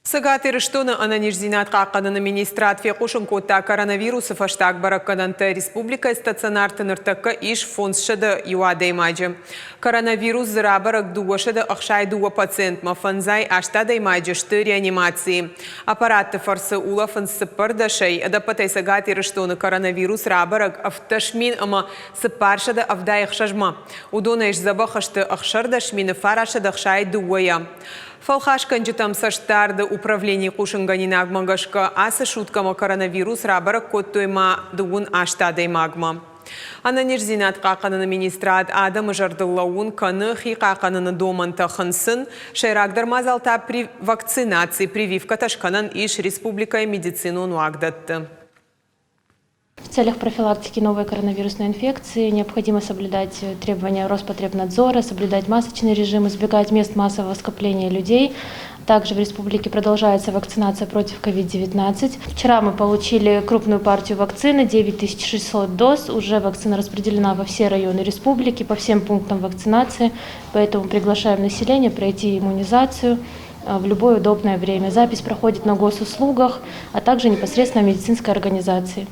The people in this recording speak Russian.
Сагаты Рыштона ананижзинат қаққанын министрат феқушын котта коронавирусы фаштаг бараккаданты республика стационартын ыртаққа иш фонсшады юадаймаджы. Коронавирус зыра барак дуашады ақшай дуа пациент мафанзай аштадаймаджы шты реанимации. Аппаратты фарсы ула фансы пардашай, адапатай Сагаты Рыштона коронавирус рабарак авташмин ама сыпаршады авдай ақшажма. Удона иш забахашты ақшардашмины фарашады ақшай дуая. Фалхашкан житам саштарды управление кушанганина агмагашка асы шуткама коронавирус рабарак коттойма дугун аштадай магма. Ананижзинат қақанын министрат Адам Жардыллауын каны хи қақанын доманта хынсын шайрагдар мазалта при вакцинации прививка ташканан иш республика медицину нуагдатты. В целях профилактики новой коронавирусной инфекции необходимо соблюдать требования Роспотребнадзора, соблюдать масочный режим, избегать мест массового скопления людей. Также в республике продолжается вакцинация против COVID-19. Вчера мы получили крупную партию вакцины, 9600 доз. Уже вакцина распределена во все районы республики, по всем пунктам вакцинации. Поэтому приглашаем население пройти иммунизацию в любое удобное время. Запись проходит на госуслугах, а также непосредственно в медицинской организации.